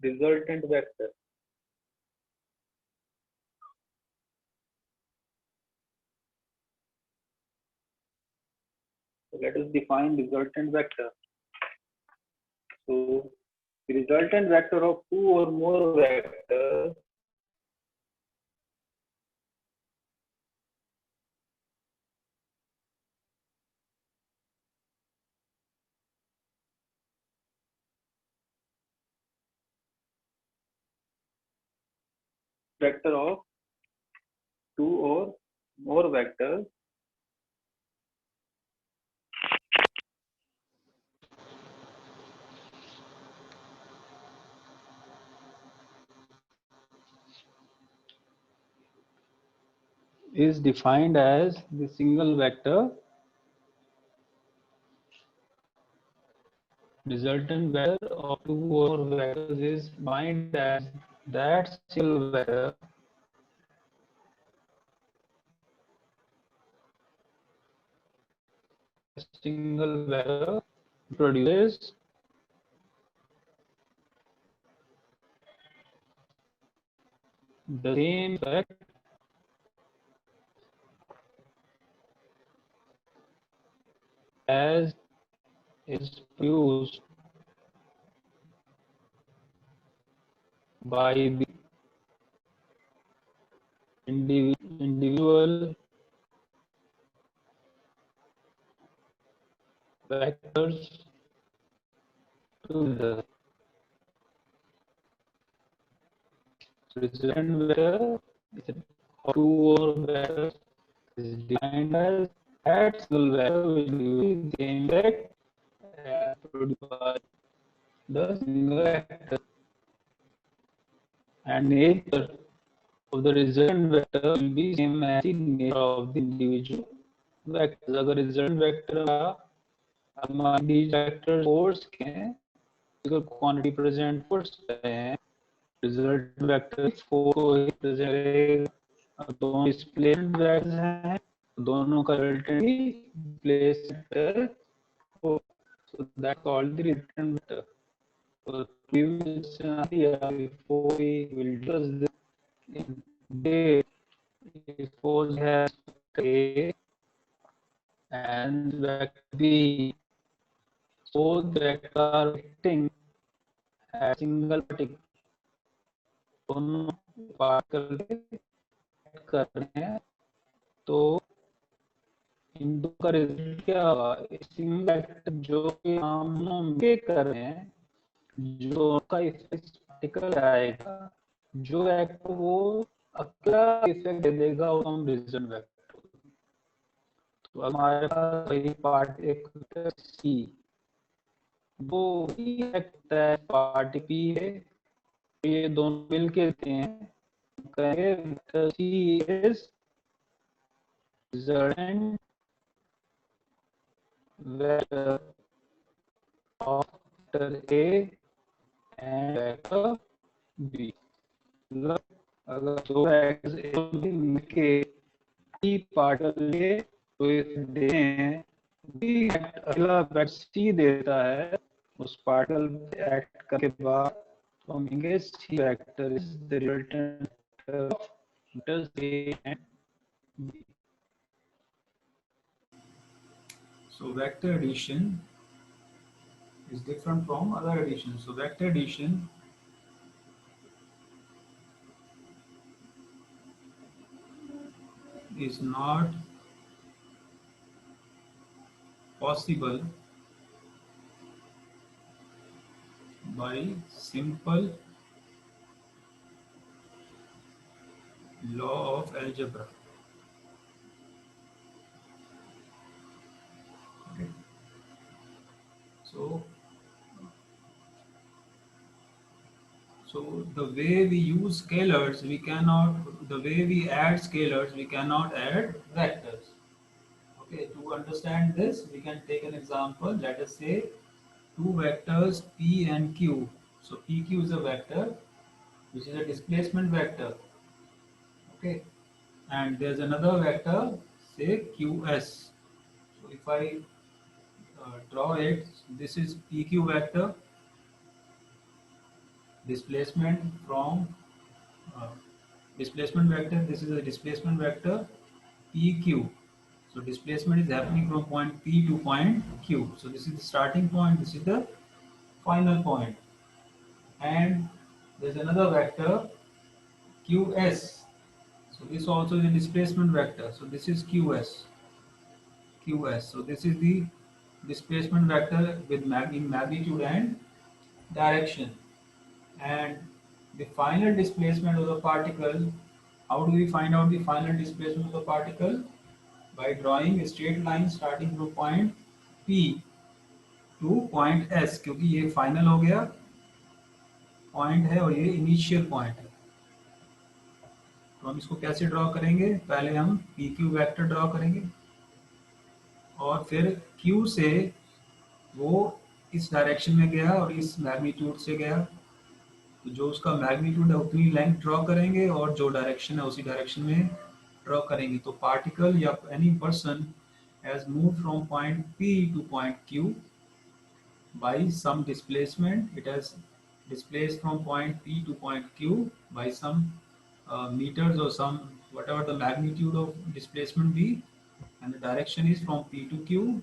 resultant vector. So let us define resultant vector. So the resultant vector of two or more vectors vector of two or more vectors is defined as the single vector. Resultant vector of two or more vectors is defined as that single vector produces the same effect as is produced by the individual vectors together. So resultant vector of two or vectors is defined as that single vector will give the same effect as produced by the single vector, and nature of the resultant vector will be same as the nature of the individual vectors. अगर resultant vector का हमारे these vectors force के physical quantity present force रहे हैं, resultant vector force को ही present करेगा. दोनों displacement vectors हैं, दोनों का resultant भी displacement force. So that's called the resultant vector. So previous scenario before we will discuss this in detail. Suppose we have A and vector B. So the vector are acting as single particle. दोनों particle कर रहे हैं, तो इन दो का result क्या होगा? Single vector जो कि हम मिलके कर रहे हैं, जो का इफेक्ट पार्टिकल आएगा, जो वेक्टर वो अकेला इफेक्ट दे देगा, वो हम रिजल्ट वेक्टर. तो हमारे पास वही पार्ट एक सी, वो ही लगता है पार्ट पी है, ये दोनों मिल के देते हैं, कहेंगे vector C is resultant vector of vector A and vector B. मतलब अगर दो वेक्टर्स मिलके टी पार्टिकल ले तो देते हैं, अगला वेक्टर सी देता है, उस पार्टिकल पे एक्ट करने के बाद तो हम कहेंगे C vector is the resultant of vectors A and B. So vector addition is different from other addition. So vector addition is not possible by simple law of algebra. Okay. So the way we use scalars, the way we add scalars, we cannot add vectors. Okay, to understand this, we can take an example. Let us say two vectors P and Q. So PQ is a vector, which is a displacement vector. Okay, and there's another vector, say QS. So if I draw it, this is PQ vector, displacement from displacement vector. This is a displacement vector PQ. So displacement is happening from point P to point Q. So this is the starting point, this is the final point. And there's another vector QS. So this also is a displacement vector. So this is QS. QS. So this is the displacement vector with in magnitude and direction. And the final displacement of the particle, how do we find out the final displacement of the particle? By drawing a straight line starting from point P to point S, क्योंकि ये final हो गया point है और ये initial point है. तो हम इसको कैसे ड्रॉ करेंगे? पहले हम PQ वेक्टर ड्रॉ करेंगे और फिर Q से वो इस डायरेक्शन में गया और इस मैग्नीट्यूड से गया, तो जो उसका मैग्नीट्यूड है उतनी लेंथ ड्रॉ करेंगे और जो डायरेक्शन है उसी डायरेक्शन में ड्रॉ करेंगे. तो पार्टिकल या any person has moved from point P two point Q by some displacement. It has displaced from point P to point Q by some meters or some whatever the magnitude of displacement be, and the direction is from P to Q.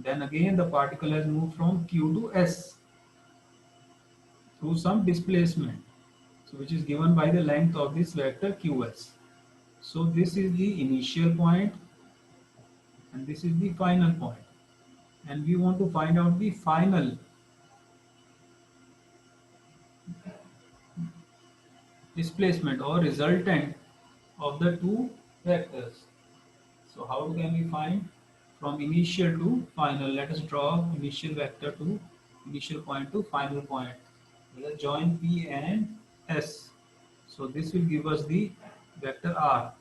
Then again the particle has moved from Q to S through some displacement, so which is given by the length of this vector QS. So this is the initial point and this is the final point, and we want to find out the final displacement or resultant of the two vectors. So how can we find from initial to final? Let us draw initial vector to initial point to final point. Let us join P and S. So this will give us the vector R.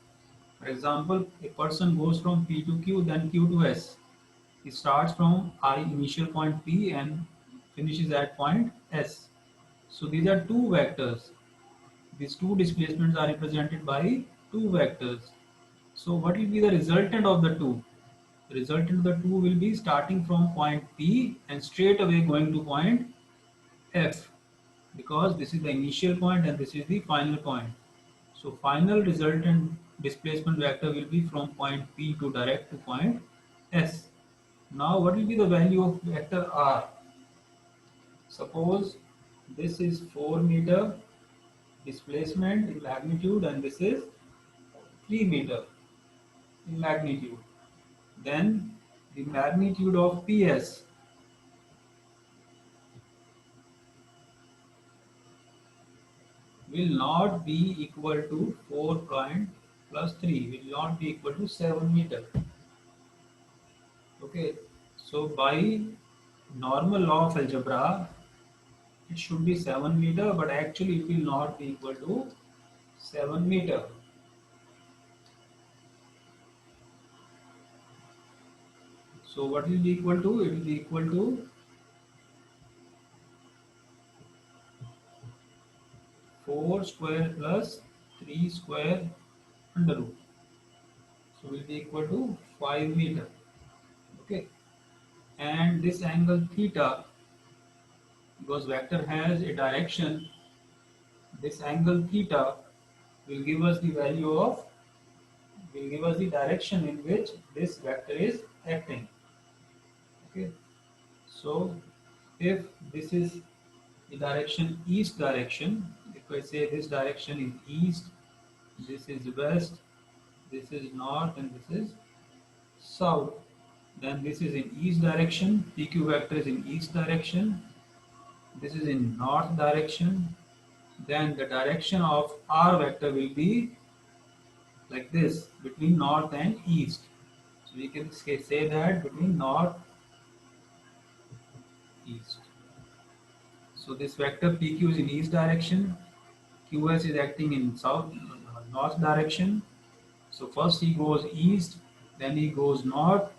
For example, a person goes from P to Q, then Q to S. He starts from I initial point P and finishes at point S. So these are two vectors. These two displacements are represented by two vectors. So what will be the resultant of the two? The resultant of the two will be starting from point P and straight away going to point F, because this is the initial point and this is the final point. So final resultant displacement vector will be from point P to direct to point S. Now what will be the value of vector R? Suppose this is 4 meter displacement in magnitude and this is 3 meter in magnitude. Then the magnitude of PS will not be equal to 4 point plus 3, will not be equal to 7 meter. Okay, so by normal law of algebra it should be 7 meter, but actually it will not be equal to 7 meter. So what will be equal to? It will be equal to 4 square plus 3 square under root. So will be equal to 5 meter. Okay, and this angle theta, because vector has a direction, this angle theta will give us the value of, will give us the direction in which this vector is acting. Okay, so if this is the direction east direction, if I say this direction is east, this is west, this is north, and this is south, then this is in east direction, PQ vector is in east direction, this is in north direction, then the direction of R vector will be like this, between north and east. So we can say that between north east. So this vector PQ is in east direction, QS is acting in south north direction. So first he goes east, then he goes north,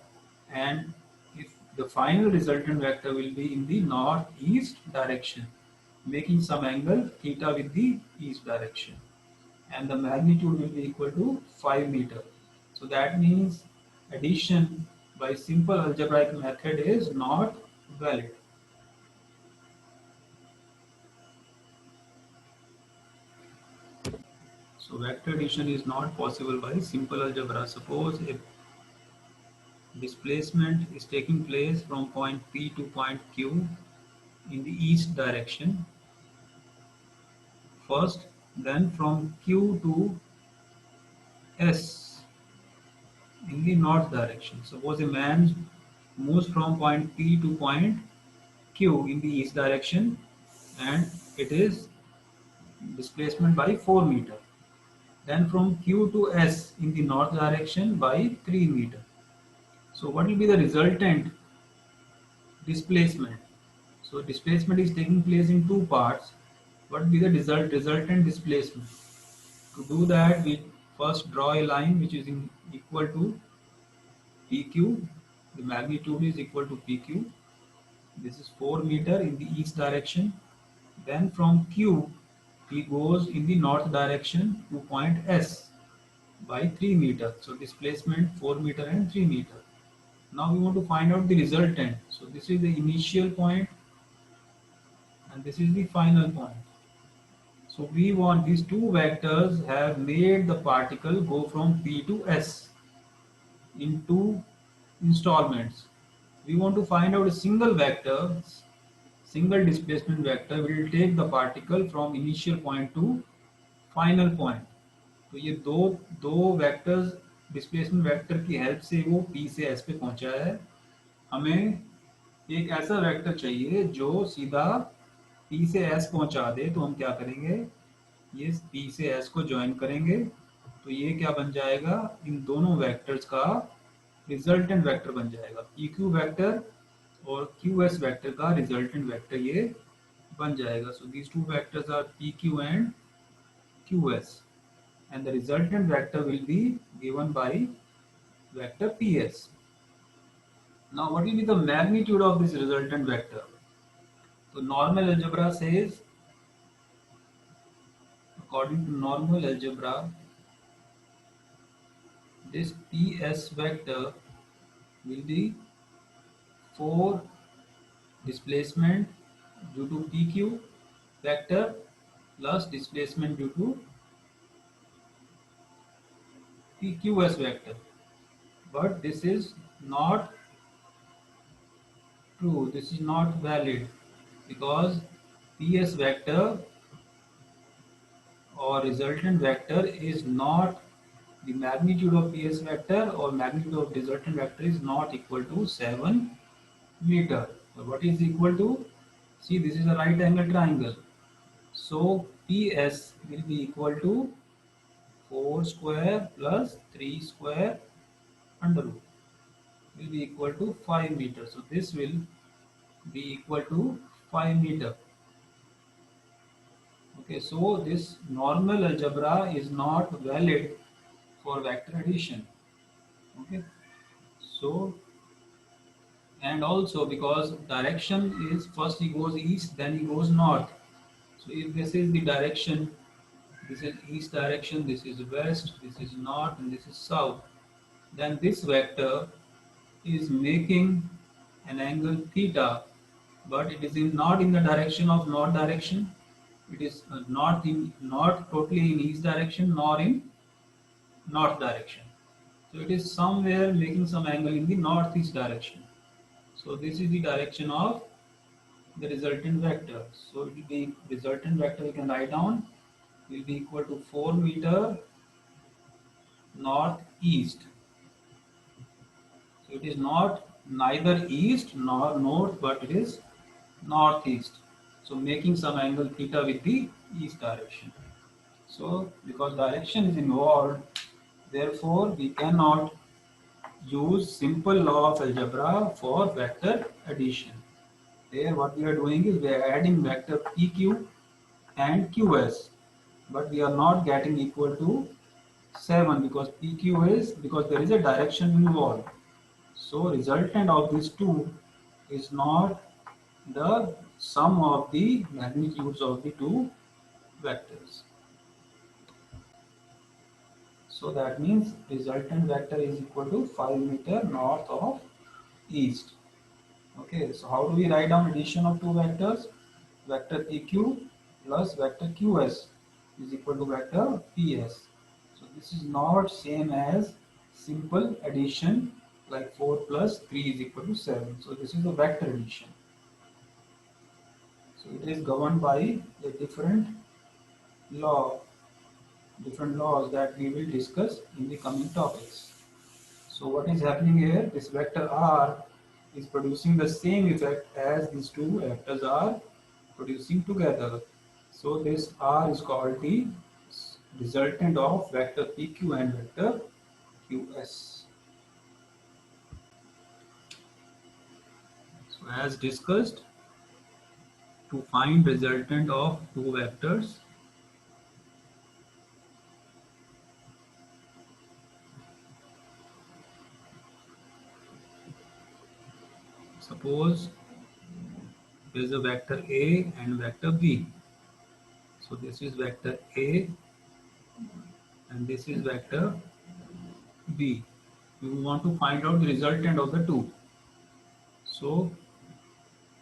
and if the final resultant vector will be in the northeast direction, making some angle theta with the east direction, and the magnitude will be equal to 5 meter. So that means addition by simple algebraic method is not valid. So vector addition is not possible by simple algebra. Suppose if displacement is taking place from point P to point Q in the east direction first, then from Q to S in the north direction. Suppose a man moves from point P to point Q in the east direction and it is displacement by 4 meter. Then from Q to S in the north direction by 3 meter. So what will be the resultant displacement? So displacement is taking place in two parts. What will be the resultant displacement? To do that, we first draw a line which is equal to PQ. The magnitude is equal to PQ. This is 4 meter in the east direction. Then from Q, he goes in the north direction to point S by 3 meter. So displacement 4 meter and 3 meter. Now we want to find out the resultant. So this is the initial point and this is the final point. So we want these two vectors have made the particle go from P to S in two installments. We want to find out a single vector, single displacement vector will take the particle from initial point to final point. तो ये दो दो vectors displacement vector की help से वो P से S पे पहुंचा है. हमें एक ऐसा वेक्टर चाहिए जो सीधा P से S पहुंचा दे. तो हम क्या करेंगे, ये P से S को ज्वाइन करेंगे तो ये क्या बन जाएगा, इन दोनों वेक्टर्स का रिजल्टेंट वेक्टर बन जाएगा. PQ वेक्टर और QS वेक्टर का रिजल्टेंट वेक्टर ये बन जाएगा. So these two vectors are PQ and QS and the resultant vector will be given by vector PS. Now what will be the magnitude of this resultant vector? So normal algebra says, according to normal algebra, this PS vector will be 4 displacement due to PQ vector plus displacement due to PQS vector. But this is not true, this is not valid, because PS vector or resultant vector is not, the magnitude of PS vector or magnitude of resultant vector is not equal to 7 meter. So what is equal to? See, this is a right angle triangle. So PS will be equal to 4 square plus 3 square under root will be equal to 5 meter. So this will be equal to 5 meter. Okay, so this normal algebra is not valid for vector addition. Okay, so and also because direction is first he goes east, then he goes north. So if this is the direction, this is east direction, this is west, this is north, and this is south, then this vector is making an angle theta, but it is not in the direction of north direction. It is not totally in east direction nor in north direction. So it is somewhere making some angle in the northeast direction. So this is the direction of the resultant vector. So it will be resultant vector, we can write down, will be equal to 4 meter northeast. So it is not neither east nor north, but it is northeast. So making some angle theta with the east direction. So because direction is involved, therefore we cannot use simple law of algebra for vector addition. There what we are doing is we are adding vector PQ and QS, but we are not getting equal to 7 because PQ is, because there is a direction involved. So resultant of these two is not the sum of the magnitudes of the two vectors. So that means resultant vector is equal to 5 meter north of east. Okay, so how do we write down addition of two vectors? Vector PQ plus vector QS. is equal to vector PS. So this is not same as simple addition like 4 plus 3 is equal to 7. So this is a vector addition. So it is governed by a law, different laws that we will discuss in the coming topics. So what is happening here? This vector R is producing the same effect as these two vectors are producing together. So this R is called the resultant of vector PQ and vector QS. So as discussed, to find resultant of two vectors, suppose there is a vector A and vector B. So this is vector A and this is vector B. We want to find out the resultant of the two. So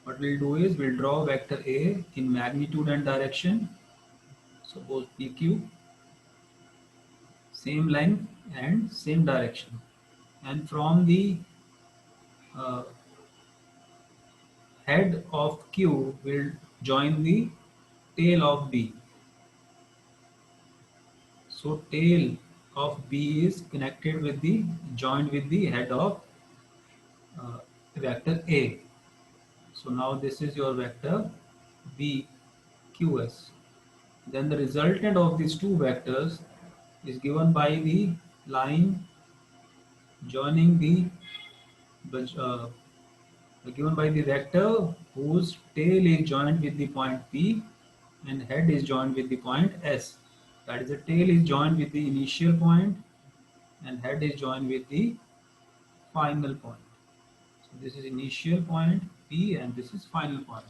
what we'll do is we'll draw vector A in magnitude and direction. Suppose PQ, same length and same direction. And from the uh, head of Q will join the tail of B. So tail of B is connected with the joined with the head of vector A. So now this is your vector BQS. Then the resultant of these two vectors is given by the line joining the uh, given by the vector whose tail is joined with the point P and head is joined with the point S. That is, the tail is joined with the initial point and head is joined with the final point. So this is initial point P and this is final point.